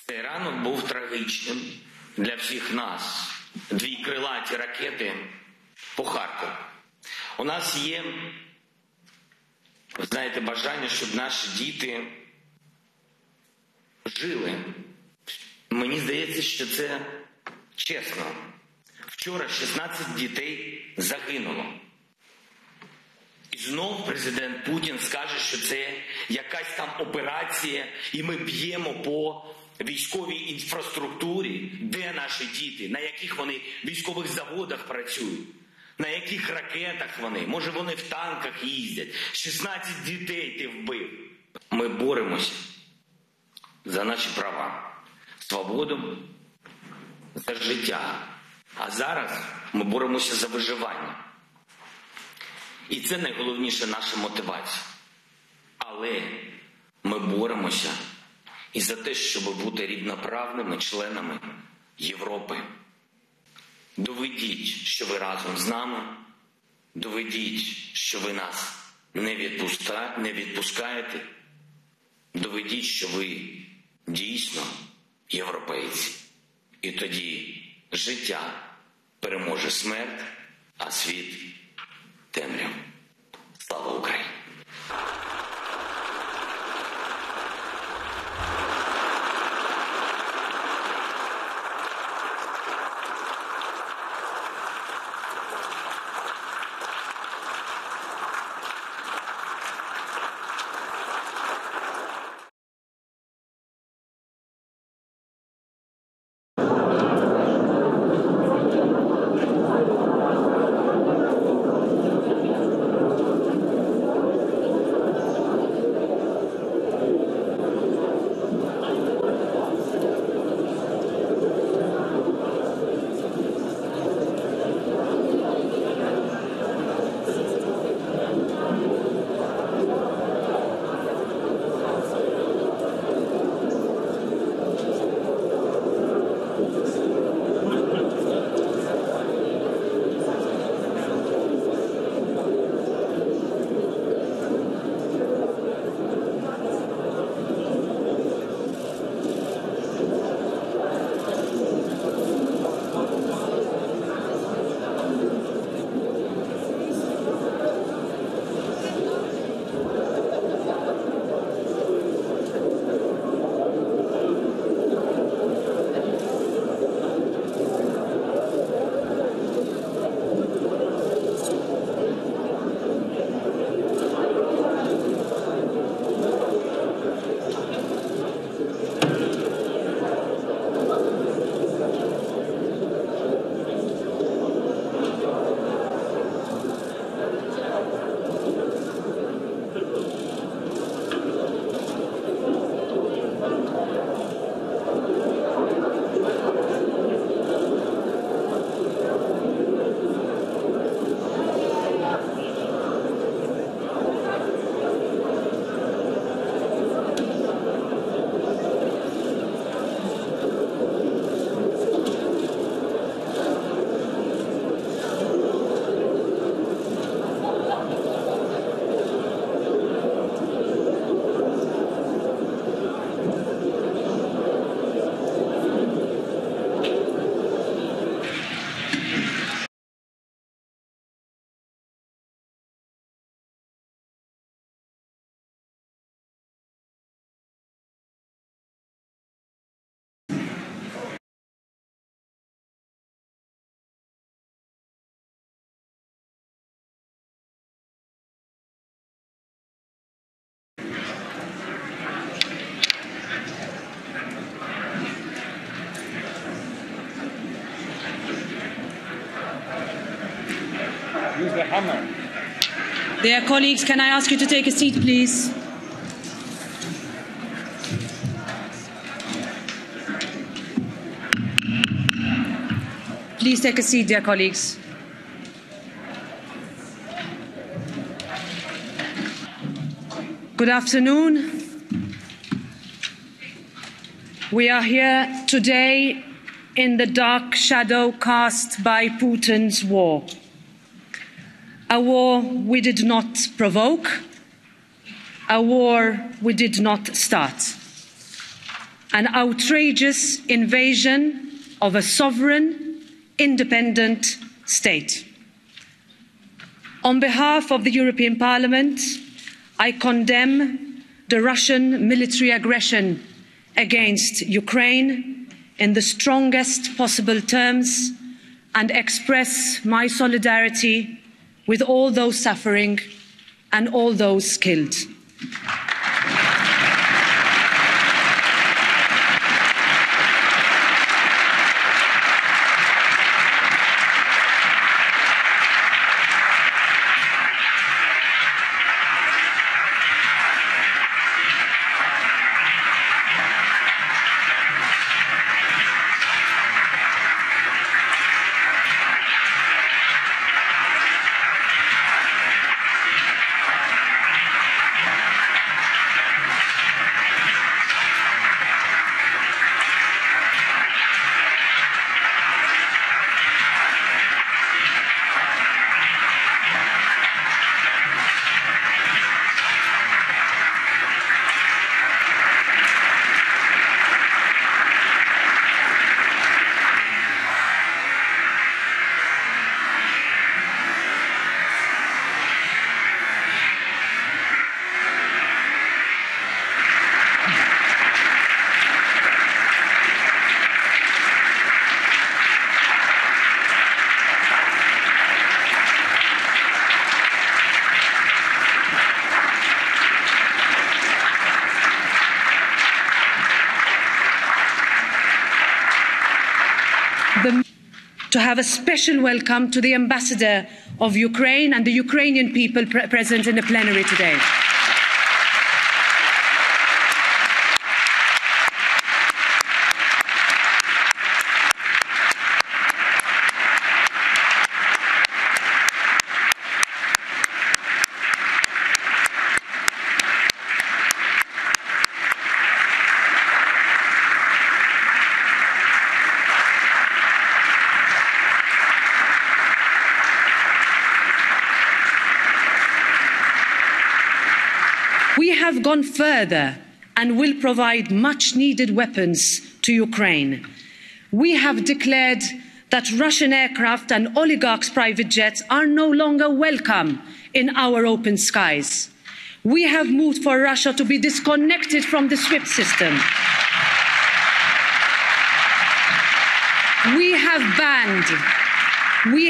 Цей ранок був трагічним для всіх нас. 2 крилаті ракети по Харкову. У нас є, ви знаєте, бажання, щоб наші діти жили. Мені здається, що це чесно. Вчора 16 дітей загинуло. І знов президент Путін скаже, що це якась там операція, і ми б'ємо по військовій інфраструктурі. Де наші діти? На яких вони військових заводах працюють? На яких ракетах вони? Може, вони в танках їздять? 16 дітей ти вбив. Ми боремося за наші права, свободу, за життя. А зараз ми боремося за виживання. І це найголовніша наша мотивація. Але ми боремося і за те, щоб бути рівноправними членами Європи. Доведіть, що ви разом з нами. Доведіть, що ви нас не відпускаєте. Доведіть, що ви дійсно європейці. І тоді життя переможе смерть, а світ – темряву. Слава Україні! Use the hammer. Dear colleagues, can I ask you to take a seat, please? Please take a seat, dear colleagues. Good afternoon. We are here today in the dark shadow cast by Putin's war. A war we did not provoke, a war we did not start. an outrageous invasion of a sovereign, independent state. On behalf of the European Parliament, I condemn the Russian military aggression against Ukraine in the strongest possible terms and express my solidarity with all those suffering and all those killed. To have a special welcome to the Ambassador of Ukraine and the Ukrainian people present in the plenary today. We have gone further and will provide much needed weapons to Ukraine. We have declared that Russian aircraft and oligarchs' private jets are no longer welcome in our open skies. We have moved for Russia to be disconnected from the SWIFT system. We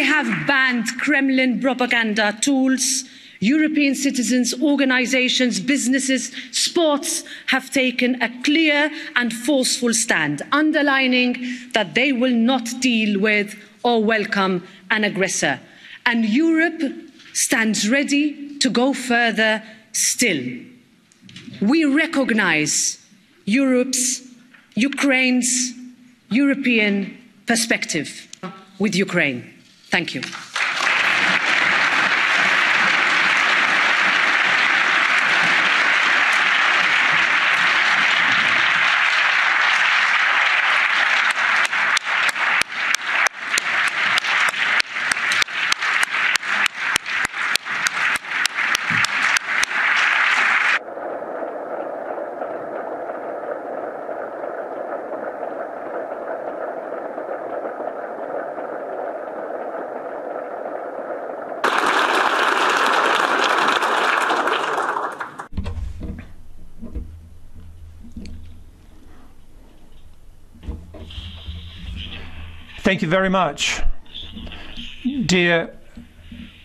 have banned Kremlin propaganda tools. European citizens, organisations, businesses, sports have taken a clear and forceful stand, underlining that they will not deal with or welcome an aggressor. And Europe stands ready to go further still. We recognise Ukraine's European perspective with Ukraine. Thank you. Thank you very much, dear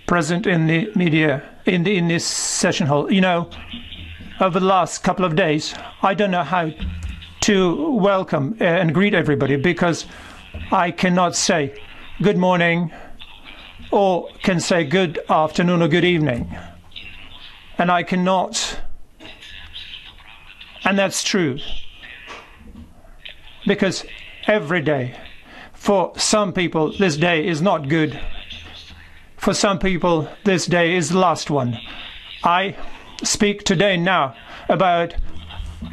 present in the media, in this session hall. You know, over the last couple of days, I don't know how to welcome and greet everybody, because I cannot say good morning or can say good afternoon or good evening. And I cannot, and that's true, because every day, for some people, this day is not good. For some people, this day is the last one. I speak today now about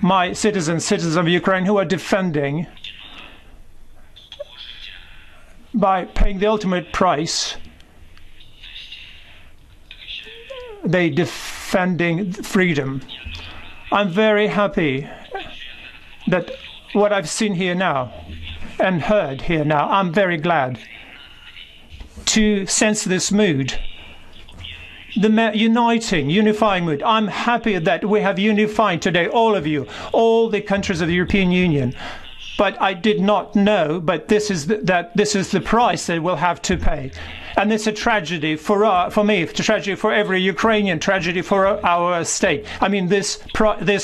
my citizens of Ukraine who are defending, by paying the ultimate price, they defending freedom. I'm very happy that what I've seen here now and heard here now, I'm very glad to sense this mood. The unifying mood. I'm happy that we have unified today, all of you, all the countries of the European Union. But I did not know, but this is the price that we'll have to pay. And it's a tragedy for me, it's a tragedy for every Ukrainian, tragedy for our state. I mean, this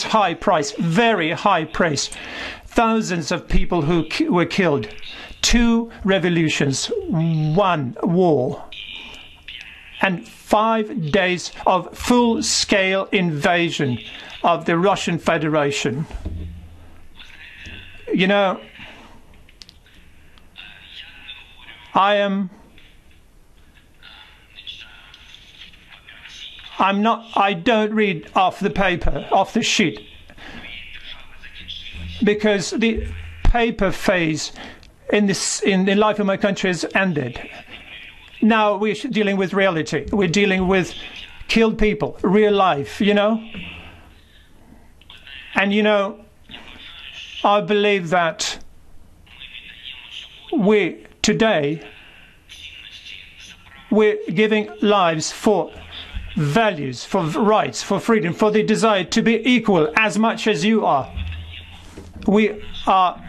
high price, very high price. Thousands of people who were killed. 2 revolutions, 1 war. And 5 days of full-scale invasion of the Russian Federation. You know, I don't read off the paper, off the sheet, because the paper phase in the life of my country has ended. Now we're dealing with reality. We're dealing with killed people, real life, you know. And, you know, I believe that today, we're giving lives for values, for rights, for freedom, for the desire to be equal as much as you are. We are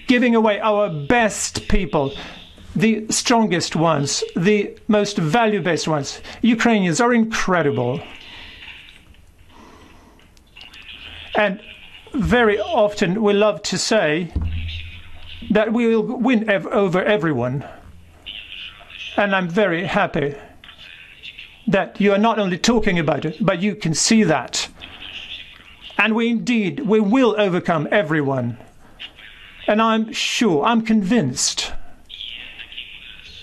giving away our best people, the strongest ones, the most value-based ones. Ukrainians are incredible. And very often we love to say that we will win over everyone. And I'm very happy that you are not only talking about it, but you can see that. And we will overcome everyone. And I'm sure, I'm convinced,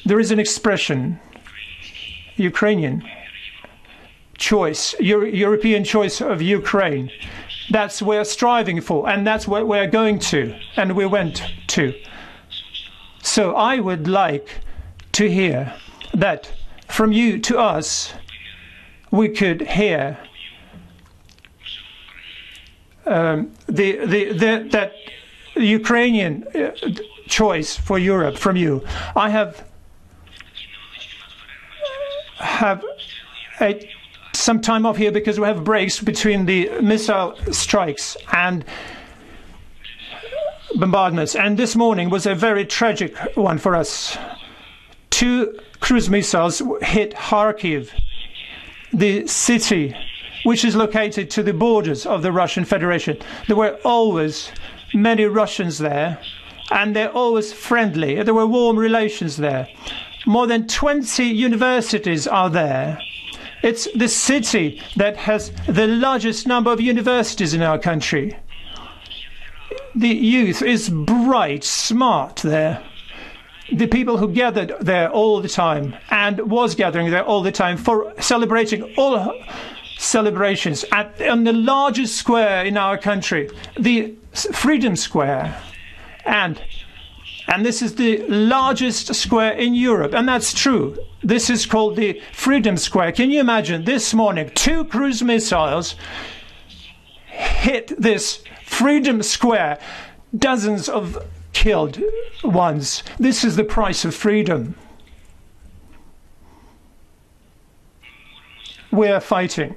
there is an expression, Ukrainian choice, European choice of Ukraine. That's what we're striving for, and that's what we're going to, and we went to. So I would like to hear that from you to us, we could hear that Ukrainian choice for Europe from you. I have some time off here because we have breaks between the missile strikes and bombardments. And this morning was a very tragic one for us. 2 cruise missiles hit Kharkiv, the city which is located to the borders of the Russian Federation. There were always many Russians there, and they're always friendly. There were warm relations there. More than 20 universities are there. It's the city that has the largest number of universities in our country. The youth is bright, smart there. The people who gathered there all the time and was gathering there all the time for celebrating all celebrations on the largest square in our country, the Freedom Square. And this is the largest square in Europe, and that's true. This is called the Freedom Square. Can you imagine this morning 2 cruise missiles hit this Freedom Square, dozens of killed ones. This is the price of freedom. We are fighting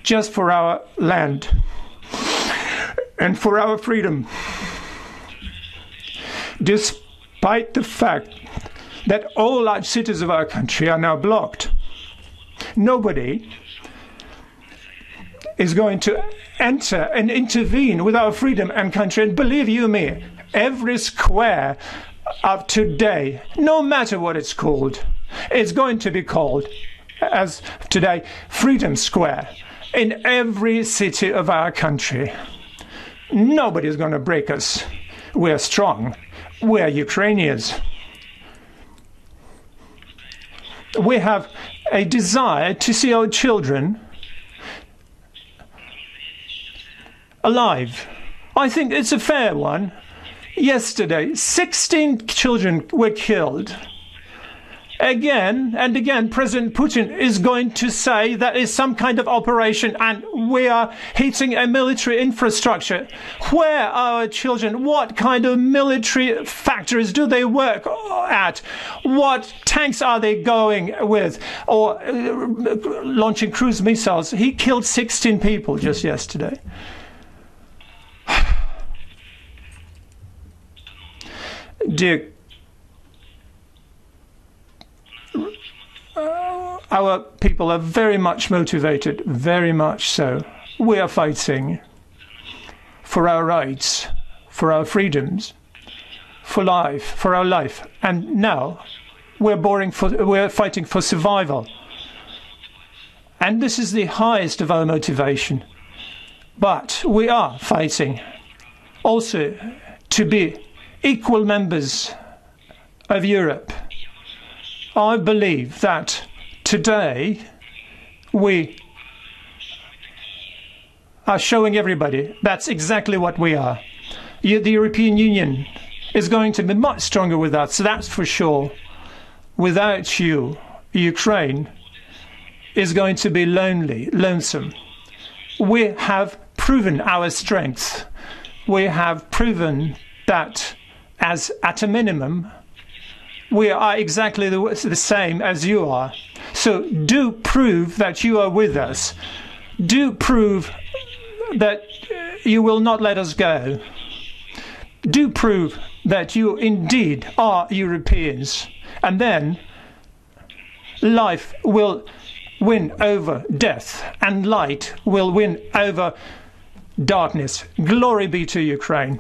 just for our land and for our freedom, despite the fact that all large cities of our country are now blocked. Nobody is going to enter and intervene with our freedom and country. And believe you me, every square of today, no matter what it's called, it's going to be called, as today, Freedom Square in every city of our country. Nobody is going to break us. We're strong. We're Ukrainians. We have a desire to see our children alive. I think it's a fair one. Yesterday, 16 children were killed. again and again, President Putin is going to say that is some kind of operation and we are hitting a military infrastructure. Where are our children? What kind of military factories do they work at? What tanks are they going with? Or launching cruise missiles? He killed 16 people just yesterday. Dear, our people are very much motivated, very much so. We are fighting for our rights, for our freedoms, for life, for our life. And now we're fighting for survival. And this is the highest of our motivation. But we are fighting also to be equal members of Europe. I believe that today we are showing everybody that's exactly what we are. The European Union is going to be much stronger with us, so that's for sure. Without you, Ukraine is going to be lonely, lonesome. We have proven our strength. We have proven that as at a minimum, we are exactly the same as you are. So do prove that you are with us. Do prove that you will not let us go. Do prove that you indeed are Europeans. And then life will win over death and light will win over darkness. Glory be to Ukraine.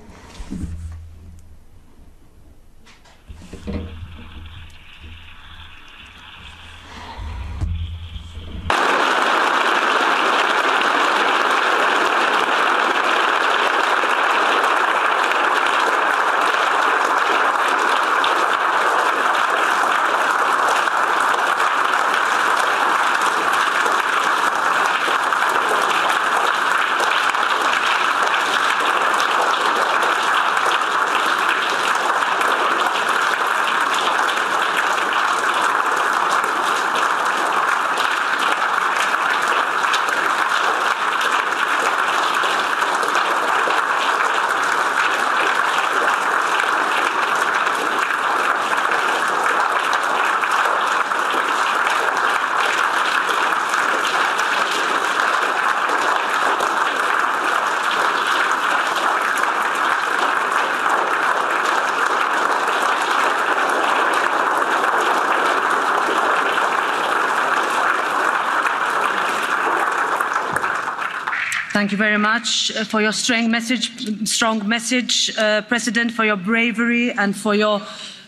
Thank you very much for your strong message, President, for your bravery and for your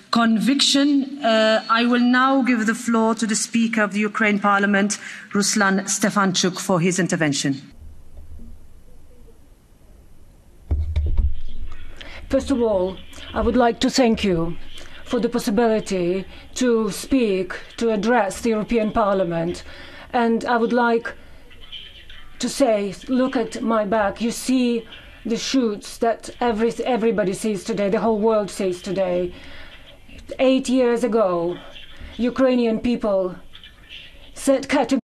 conviction. I will now give the floor to the Speaker of the Ukraine Parliament, Ruslan Stefanchuk, for his intervention. First of all, I would like to thank you for the possibility to speak, to address the European Parliament. And I would like to say, look at my back, you see the shoots that everybody sees today, the whole world sees today. 8 years ago, Ukrainian people said categorically